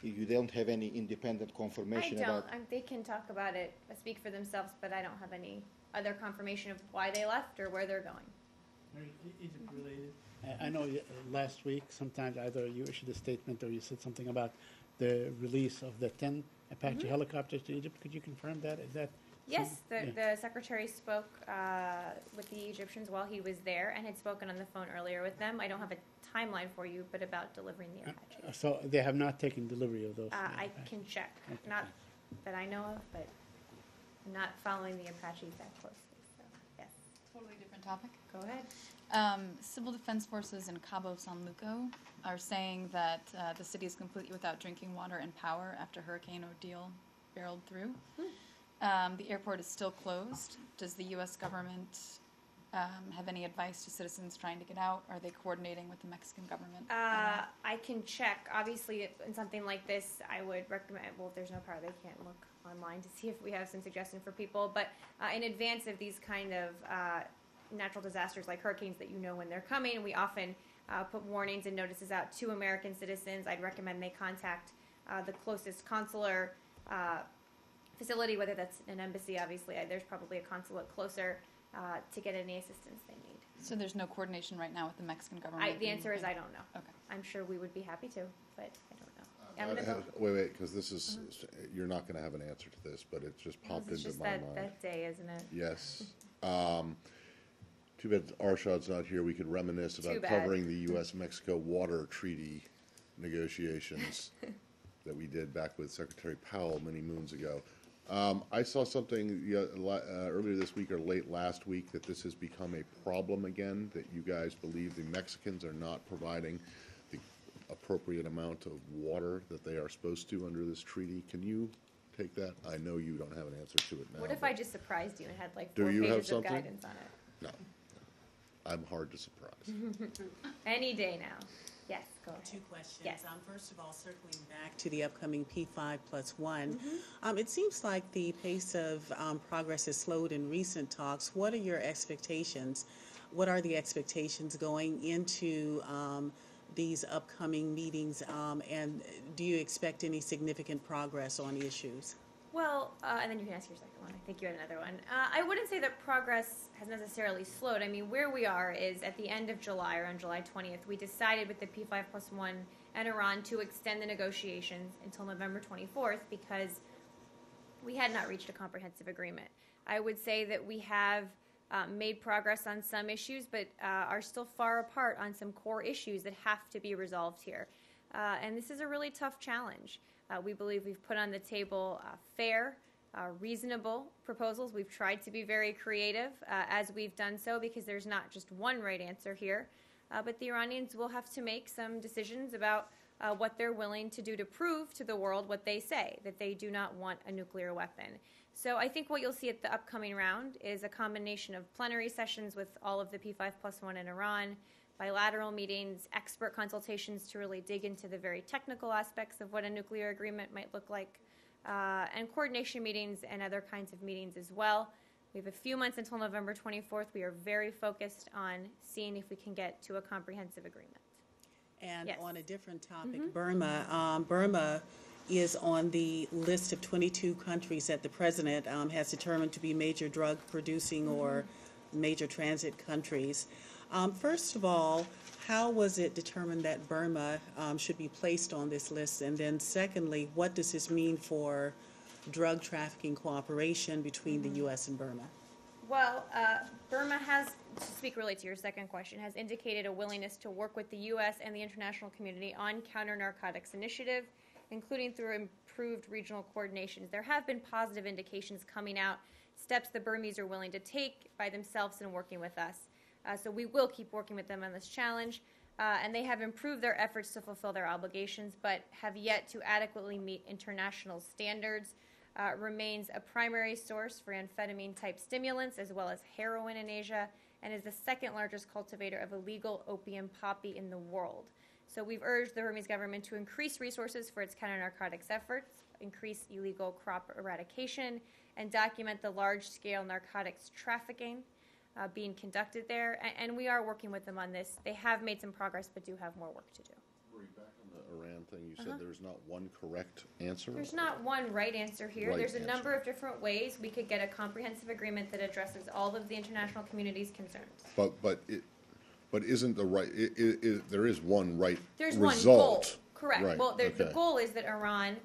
You don't have any independent confirmation about. They can talk about it, speak for themselves, but I don't have any other confirmation of why they left or where they're going. Egypt related. I know last week, sometimes either you issued a statement or you said something about the release of the 10 Apache helicopters to Egypt. Could you confirm that? Is that? Yes, the secretary spoke with the Egyptians while he was there and had spoken on the phone earlier with them. I don't have a timeline for you, but about delivering the Apaches. So they have not taken delivery of those? I can check. Okay. Not that I know of, but I'm not following the Apaches that closely. So, yes. Totally different topic. Go ahead. Civil Defense Forces in Cabo San Lucas are saying that the city is completely without drinking water and power after Hurricane Odile barreled through. The airport is still closed. Does the U.S. government have any advice to citizens trying to get out? Are they coordinating with the Mexican government? I can check. Obviously, in something like this, I would recommend, well, if there's no power, they can't look online to see if we have some suggestions for people. But in advance of these kind of natural disasters like hurricanes that you know when they're coming, we often put warnings and notices out to American citizens. I'd recommend they contact the closest consular facility, whether that's an embassy. Obviously, there's probably a consulate closer to get any assistance they need. So there's no coordination right now with the Mexican government? The answer is I don't know. Okay. I'm sure we would be happy to, but I don't know. Wait, because this is, you're not going to have an answer to this, but it just popped It's into just my that, mind. that day, isn't it? Yes. Too bad Arshad's not here. We could reminisce Too about bad. covering the U.S.-Mexico water treaty negotiations that we did back with Secretary Powell many moons ago. I saw something earlier this week or late last week that this has become a problem again, that you guys believe the Mexicans are not providing the appropriate amount of water that they are supposed to under this treaty. Can you take that? I know you don't have an answer to it now. What if but I just surprised you and had like Do 4 you have pages of something? guidance on it? No. I'm hard to surprise. Any day now. Yes, go ahead. 2 questions. Yes. First of all, circling back to the upcoming P5+1, it seems like the pace of progress has slowed in recent talks. What are your expectations? What are the expectations going into these upcoming meetings, and do you expect any significant progress on issues? Well, and then you can ask your second one. I think you had another one. I wouldn't say that progress has necessarily slowed. I mean, where we are is at the end of July, or on July 20th, we decided with the P5+1 and Iran to extend the negotiations until November 24th because we had not reached a comprehensive agreement. I would say that we have made progress on some issues, but are still far apart on some core issues that have to be resolved here. And this is a really tough challenge. We believe we've put on the table fair, reasonable proposals. We've tried to be very creative as we've done so because there's not just one right answer here. But the Iranians will have to make some decisions about what they're willing to do to prove to the world what they say, that they do not want a nuclear weapon. So I think what you'll see at the upcoming round is a combination of plenary sessions with all of the P5+1 in Iran, bilateral meetings, expert consultations to really dig into the very technical aspects of what a nuclear agreement might look like, and coordination meetings and other kinds of meetings as well. We have a few months until November 24th. We are very focused on seeing if we can get to a comprehensive agreement. And Yes. on a different topic, Burma. Burma is on the list of 22 countries that the president has determined to be major drug producing or major transit countries. First of all, how was it determined that Burma should be placed on this list? And then secondly, what does this mean for drug trafficking cooperation between the U.S. and Burma? Well, Burma has, to speak really to your second question, has indicated a willingness to work with the U.S. and the international community on counter-narcotics initiative, including through improved regional coordinations. There have been positive indications coming out, steps the Burmese are willing to take by themselves and working with us. So we will keep working with them on this challenge. And they have improved their efforts to fulfill their obligations, but have yet to adequately meet international standards. Remains a primary source for amphetamine-type stimulants as well as heroin in Asia, and is the second largest cultivator of illegal opium poppy in the world. So we've urged the Burmese government to increase resources for its counter-narcotics efforts, increase illegal crop eradication, and document the large-scale narcotics trafficking being conducted there. And we are working with them on this. They have made some progress, but do have more work to do. Back on the Iran thing, you said there's not one correct answer? There's not one right answer here. Right There's a answer. number of different ways we could get a comprehensive agreement that addresses all of the international community's concerns. But isn't the right, there is one right There's result. one goal. Correct. Right, Well, the okay. goal is that Iran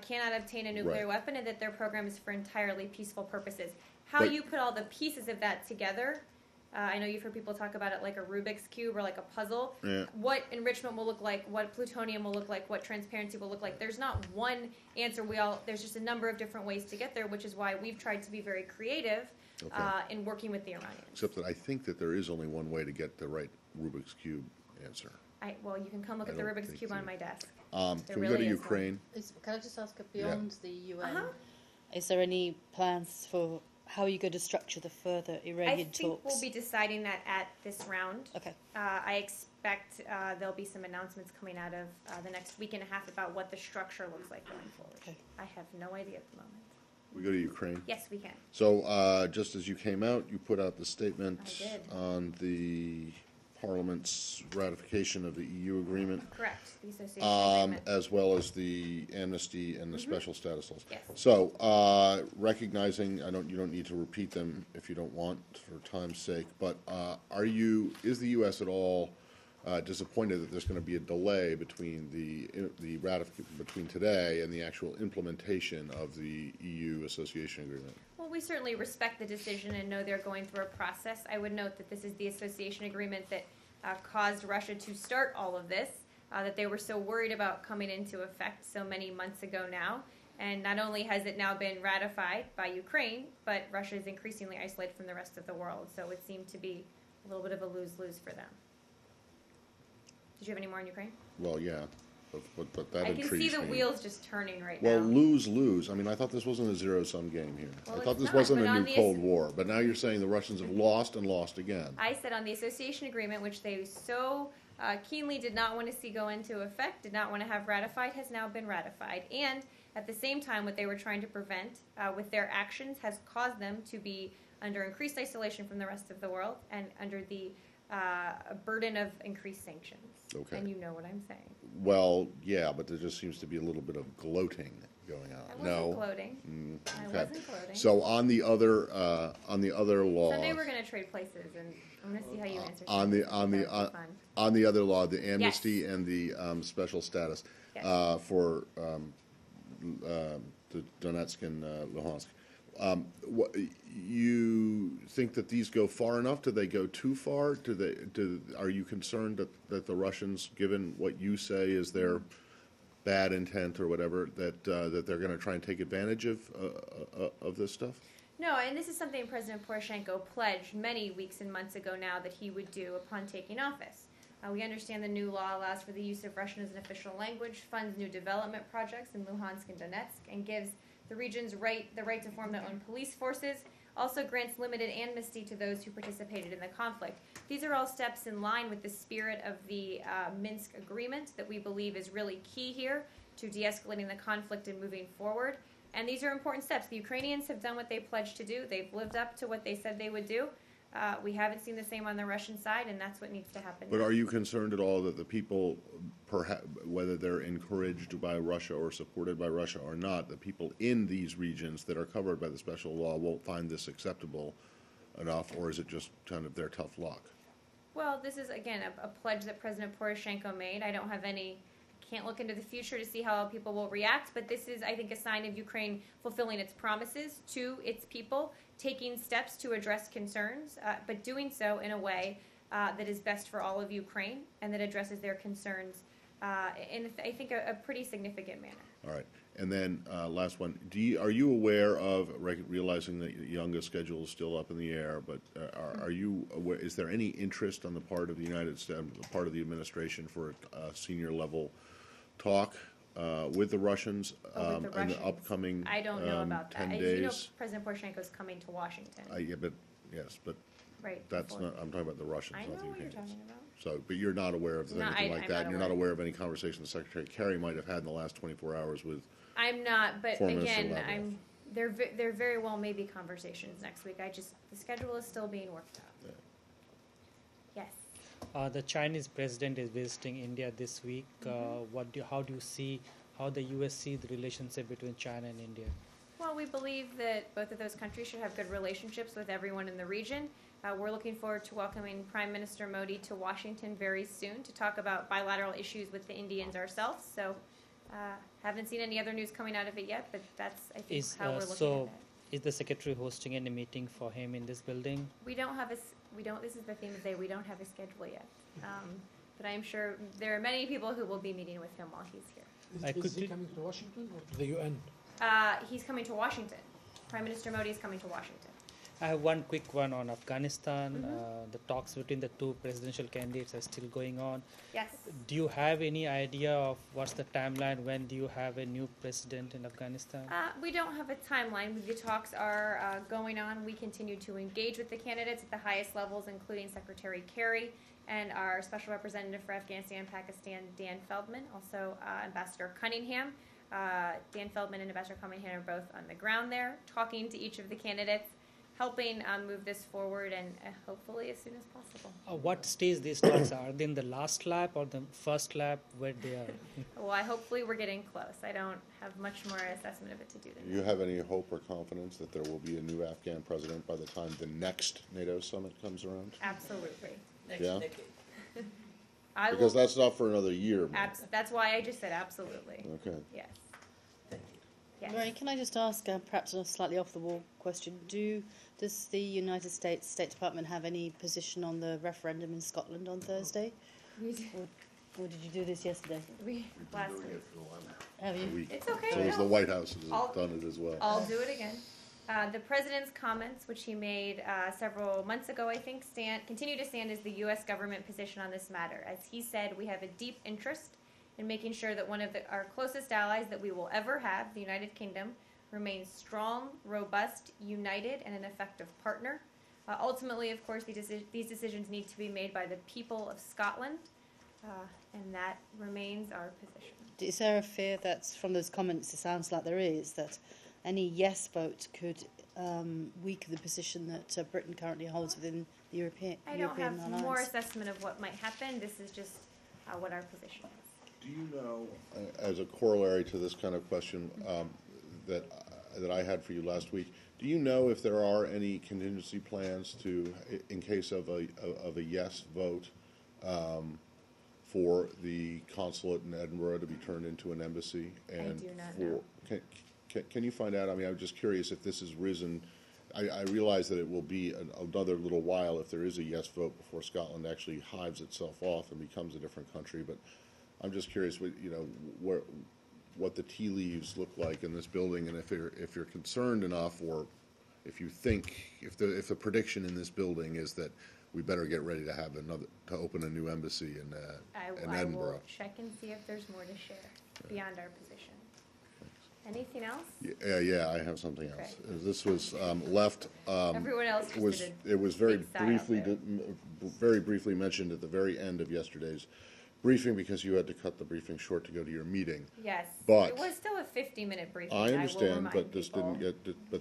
cannot obtain a nuclear Right. weapon and that their program is for entirely peaceful purposes. How But- you put all the pieces of that together, I know you've heard people talk about it like a Rubik's Cube or like a puzzle. Yeah. What enrichment will look like, what plutonium will look like, what transparency will look like. There's not one answer. There's just a number of different ways to get there, which is why we've tried to be very creative Okay. in working with the Iranians. Except that I think that there is only one way to get the right Rubik's Cube answer. Well, you can come look I at the don't Rubik's think Cube so. on my desk. Can There we go really to is one. Ukraine? Can I just ask, beyond the UN, Uh-huh. is there any plans for how you're going to structure the further I Iranian think talks? we'll be deciding that at this round. Okay. I expect there'll be some announcements coming out of the next week and a half about what the structure looks like going forward. Okay. I have no idea at the moment. We go to Ukraine? Yes, we can. So, just as you came out, you put out the statement I did. on the Parliament's ratification of the EU agreement, Correct. The association agreement. as well as the amnesty and the special status laws. Yes. So, recognizing, you don't need to repeat them if you don't want for time's sake, but is the U.S. at all disappointed that there's going to be a delay between between today and the actual implementation of the EU association agreement? Well, we certainly respect the decision and know they're going through a process. I would note that this is the association agreement that caused Russia to start all of this, that they were so worried about coming into effect so many months ago now. And not only has it now been ratified by Ukraine, but Russia is increasingly isolated from the rest of the world. So it seemed to be a little bit of a lose-lose for them. Did you have any more on Ukraine? Well, yeah, but that I can intrigues see the me. wheels just turning right Well, now. lose. I mean, I thought this wasn't a zero-sum game here. Well, I thought it's this not, wasn't but a on new the Cold War. But now you're saying the Russians have lost and lost again. I said on the association agreement, which they so keenly did not want to see go into effect, did not want to have ratified, has now been ratified. And at the same time, what they were trying to prevent with their actions has caused them to be under increased isolation from the rest of the world and under the burden of increased sanctions. Okay. And you know what I'm saying. Well, yeah, but there just seems to be a little bit of gloating going on. I wasn't No. gloating. I Okay. wasn't gloating. So on the other law. Someday we're going to trade places, and I'm going to see how you answer. on the other law, the amnesty and the special status Yes. for the Donetsk and Luhansk. You think that these go far enough? Do they go too far? Are you concerned that the Russians, given what you say is their bad intent or whatever, that they're going to try and take advantage of this stuff? No, and this is something President Poroshenko pledged many weeks and months ago now that he would do upon taking office. We understand the new law allows for the use of Russian as an official language, funds new development projects in Luhansk and Donetsk, and gives the region's the right to form their own police forces, also grants limited amnesty to those who participated in the conflict. These are all steps in line with the spirit of the Minsk agreement that we believe is really key here to de-escalating the conflict and moving forward. And these are important steps. The Ukrainians have done what they pledged to do. They've lived up to what they said they would do. We haven't seen the same on the Russian side, and that's what needs to happen. But are you concerned at all that the people, whether they're encouraged by Russia or supported by Russia or not, the people in these regions that are covered by the special law won't find this acceptable enough, or is it just kind of their tough luck? Well, this is, again, a pledge that President Poroshenko made. I don't have can't look into the future to see how people will react, but this is, I think, a sign of Ukraine fulfilling its promises to its people, taking steps to address concerns, but doing so in a way that is best for all of Ukraine and that addresses their concerns in, I think, a pretty significant manner. All right. And then last one, are you aware of, realizing that the youngest schedule is still up in the air, but are you aware, is there any interest on the part of the United States, part of the administration for a senior level talk with the Russians in the upcoming I don't know about 10 that. days? You know, President Poroshenko is coming to Washington. Yeah, but yes, but Right. that's not. I'm talking about the Russians, I not know the what you're Ukrainians. talking about. So, but you're not aware of No, anything like I'm that, not and you're not aware. aware of any conversation Secretary Kerry might have had in the last 24 hours with. I'm not, but Foreign Minister again, Lavrov. there very well may be conversations next week. The schedule is still being worked out. Yeah. Yes. The Chinese president is visiting India this week. How do you see how the U.S. see the relationship between China and India? Well, we believe that both of those countries should have good relationships with everyone in the region. We're looking forward to welcoming Prime Minister Modi to Washington very soon to talk about bilateral issues with the Indians ourselves. So, haven't seen any other news coming out of it yet, but that's, I think, how we're looking at it. Is the secretary hosting any meeting for him in this building? We don't have this is the theme of the day, we don't have a schedule yet. But I'm sure there are many people who will be meeting with him while he's here. Is he coming to Washington or to the UN? He's coming to Washington. Prime Minister Modi is coming to Washington. I have one quick one on Afghanistan. The talks between the two presidential candidates are still going on. Yes. Do you have any idea of what's the timeline? When do you have a new president in Afghanistan? We don't have a timeline. The talks are going on. We continue to engage with the candidates at the highest levels, including Secretary Kerry and our Special Representative for Afghanistan and Pakistan, Dan Feldman, also Ambassador Cunningham. Dan Feldman and Ambassador Cunningham are both on the ground there, talking to each of the candidates, helping move this forward and hopefully as soon as possible. What stage these talks are? Are they in the last lap or the first lap where they are? Well, hopefully we're getting close. I don't have much more assessment of it to do than Do you have any hope or confidence that there will be a new Afghan president by the time the next NATO summit comes around? Absolutely. Yeah? I Because will, that's not for another year. maybe. that's why I just said absolutely. Okay. Yes. Yes. Lorraine, can I just ask, perhaps a slightly off-the-wall question? Does the United States State Department have any position on the referendum in Scotland on Thursday? We do. Or did you do this yesterday? Last week. Have you? A week. It's okay. So as the White House has I'll- done it as well. I'll do it again. The president's comments, which he made several months ago, I think, continue to stand as the U.S. government position on this matter. As he said, we have a deep interest in making sure that one of our closest allies that we will ever have, the United Kingdom, remains strong, robust, united, and an effective partner. Ultimately, of course, these decisions need to be made by the people of Scotland, and that remains our position. Is there a fear that, from those comments, it sounds like there is, that any yes vote could weaken the position that Britain currently holds within the European I don't have alliance? more assessment of what might happen. This is just what our position is. Do you know, as a corollary to this kind of question that I had for you last week, do you know if there are any contingency plans to, in case of a yes vote, for the consulate in Edinburgh to be turned into an embassy? And do not know. Can you find out? I mean, I'm just curious if this has risen. I realize that it will be another little while if there is a yes vote before Scotland actually hives itself off and becomes a different country. But I'm just curious, what the tea leaves look like in this building, and if you're concerned enough, or if you think if the prediction in this building is that we better get ready to open a new embassy in I Edinburgh. will check and see if there's more to share beyond our position. Anything else? Yeah, I have something else. Okay. This was left. Everyone else just did a It was very big sigh out there. briefly mentioned at the very end of yesterday's briefing because you had to cut the briefing short to go to your meeting. Yes. But it was still a 50-minute briefing. I will understand, remind but this people.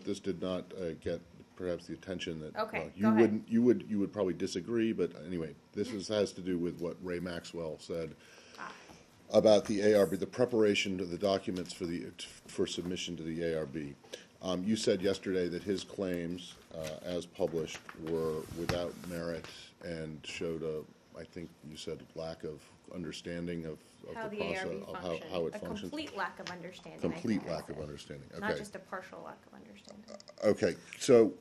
this did not get perhaps the attention that Okay, you go ahead. wouldn't you would probably disagree, but anyway, has to do with what Ray Maxwell said about the ARB, the preparation of the documents for submission to the ARB. You said yesterday that his claims, as published, were without merit and showed I think you said, lack of understanding of How the the process, ARB of functioned. how it A functions. complete lack of understanding. I think Complete I lack of said. understanding, okay. Not just a partial lack of understanding. Okay, so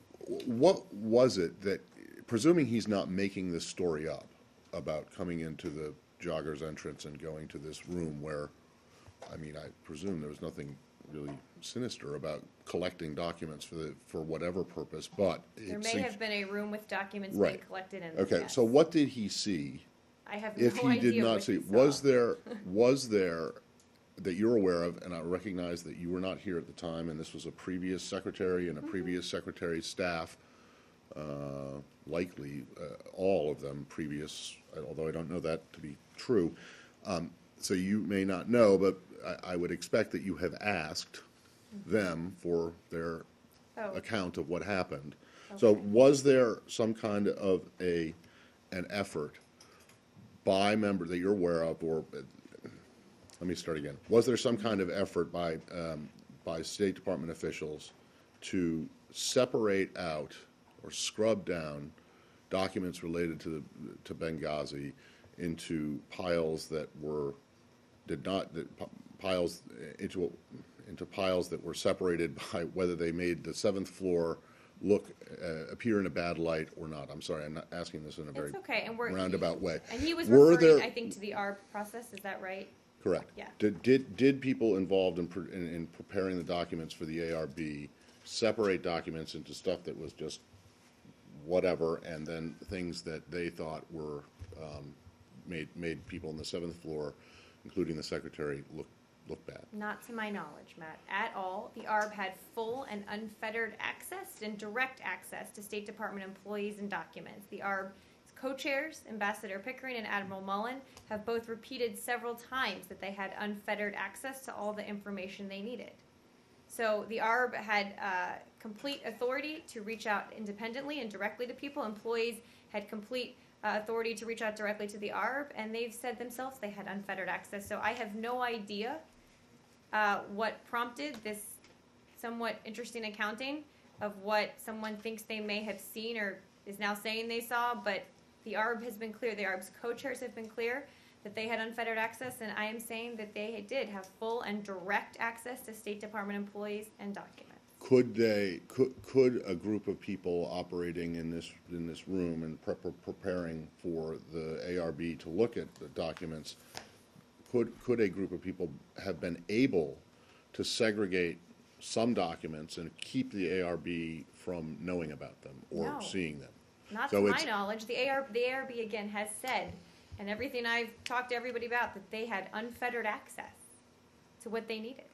what was it that, presuming he's not making this story up about coming into the jogger's entrance and going to this room where, I mean, I presume there was nothing really sinister about collecting documents for whatever purpose, but There it may seems. have been a room with documents being Right. collected in. Okay, yes. so what did he see? I have If no he idea did not what see, he was saw. there, that you're aware of, and I recognize that you were not here at the time, and this was a previous secretary and a previous secretary's staff, likely all of them previous, although I don't know that to be true. So you may not know, but I would expect that you have asked them for their Oh. account of what happened. So was there some kind of an effort by member that you're aware of, or let me start again. Was there some kind of effort by State Department officials to separate out or scrub down documents related to Benghazi into piles that were piles that were separated by whether they made the seventh floor appear in a bad light or not? I'm sorry, I'm not asking this in a very It's okay, and we're roundabout way. And he was Were referring, there- I think, to the ARB process. Is that right? Correct. Yeah. Did people involved in preparing the documents for the ARB separate documents into stuff that was just whatever, and then things that they thought were made people on the seventh floor, including the secretary, look bad? Not to my knowledge, Matt, at all. The ARB had full and unfettered access and direct access to State Department employees and documents. The ARB's co-chairs, Ambassador Pickering and Admiral Mullen, have both repeated several times that they had unfettered access to all the information they needed. So the ARB had complete authority to reach out independently and directly to people. Employees had complete authority to reach out directly to the ARB, and they've said themselves they had unfettered access. So I have no idea what prompted this somewhat interesting accounting of what someone thinks they may have seen or is now saying they saw, but the ARB has been clear, the ARB's co-chairs have been clear that they had unfettered access, and I am saying that they did have full and direct access to State Department employees and documents. Could a group of people operating in this room and preparing for the ARB to look at the documents, could a group of people have been able to segregate some documents and keep the ARB from knowing about them or No. seeing them? Not So to my it's- knowledge. The ARB again has said, and everything I've talked to everybody about, that they had unfettered access to what they needed.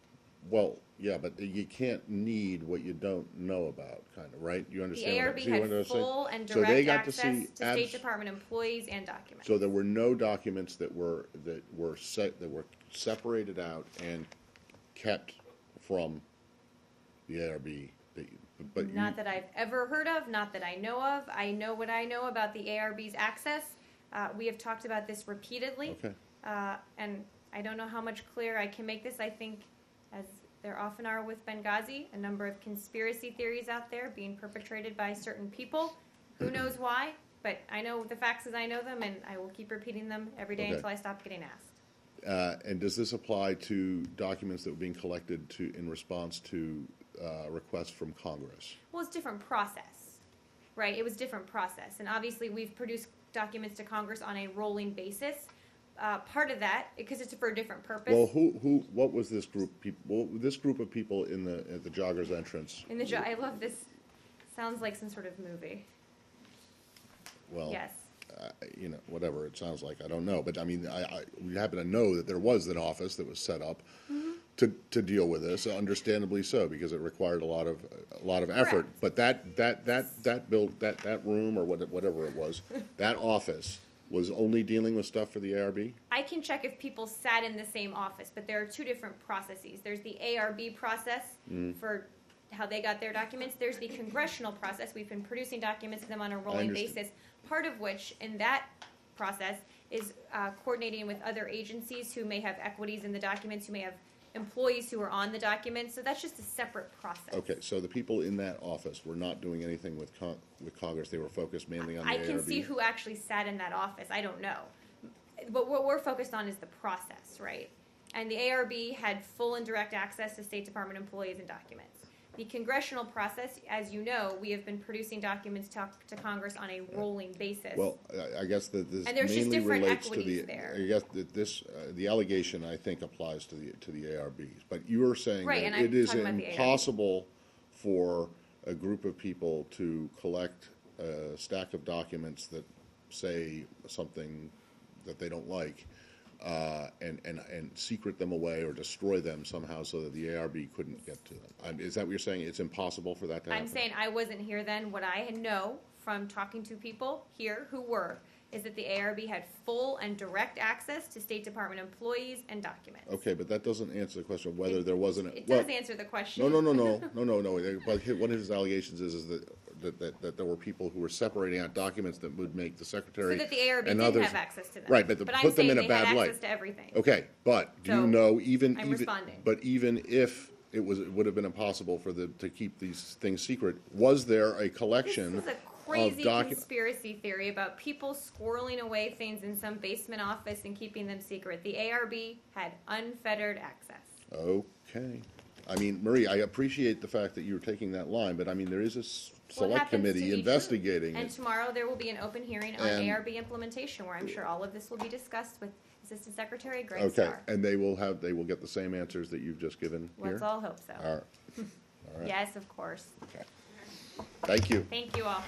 Well, yeah, but you can't need what you don't know about, kind of, right? You The understand? ARB see what had I'm saying? full and So they direct got access see to State Department employees and documents. So there were no documents that were separated out and kept from the ARB. But you- Not that I've ever heard of, not that I know of. I know what I know about the ARB's access. We have talked about this repeatedly. Okay. And I don't know how much clearer I can make this. I think, as there often are with Benghazi, a number of conspiracy theories out there being perpetrated by certain people. Who knows why? But I know the facts as I know them, and I will keep repeating them every day Okay. until I stop getting asked. And does this apply to documents that were being collected in response to requests from Congress? Well, it's different process, right? It was different process. And obviously, we've produced documents to Congress on a rolling basis. Part of that, because it's for a different purpose. Well, what was this group? This group of people at the jogger's entrance. I love this. Sounds like some sort of movie. Well, Yes. Whatever it sounds like, I don't know. But I mean, we happen to know that there was an office that was set up to deal with this, understandably so, because it required a lot of effort. Correct. But that room or whatever it was, that office was only dealing with stuff for the ARB. I can check if people sat in the same office, but there are two different processes. There's the ARB process for how they got their documents. There's the congressional process. We've been producing documents to them on a rolling understand. basis. Part of which, in that process, is coordinating with other agencies who may have equities in the documents, who may have employees who are on the documents, so that's just a separate process. Okay, so the people in that office were not doing anything with Congress, they were focused mainly on the I ARB? can see who actually sat in that office, I don't know. But what we're focused on is the process, right? And the ARB had full and direct access to State Department employees and documents. The congressional process, as you know, we have been producing documents to Congress on a rolling basis. Well, I guess that this And there's just mainly different relates to equities the, there. I guess that this, the allegation, I think, applies to the ARBs. But you are saying Right, that and I'm it is talking about the ARB. impossible for a group of people to collect a stack of documents that say something that they don't like, and secret them away or destroy them somehow so that the ARB couldn't get to them. Is that what you're saying? It's impossible for that to happen? I'm saying I wasn't here then. What I know from talking to people here who were is that the ARB had full and direct access to State Department employees and documents. Okay, but that doesn't answer the question of whether there wasn't. It does answer the question. No. But one of his allegations is that there were people who were separating out documents that would make the secretary So that the ARB and didn't others have access to them. right, but, I'm put them saying in a they had bad light. access to everything. Okay, but do So, you know I'm responding. But even if it would have been impossible for to keep these things secret, was there a collection This is a of crazy documents? conspiracy theory about people squirreling away things in some basement office and keeping them secret. The ARB had unfettered access. Okay. I mean, Marie, I appreciate the fact that you're taking that line, but I mean, there is a Well, it select happens to committee be true. investigating And it. tomorrow there will be an open hearing on And- ARB implementation where I'm sure all of this will be discussed with Assistant Secretary Greg Okay, Starr. and they will get the same answers that you've just given here? Let's all hope so. All right. All right. Yes, of course. Okay. Thank you. Thank you all.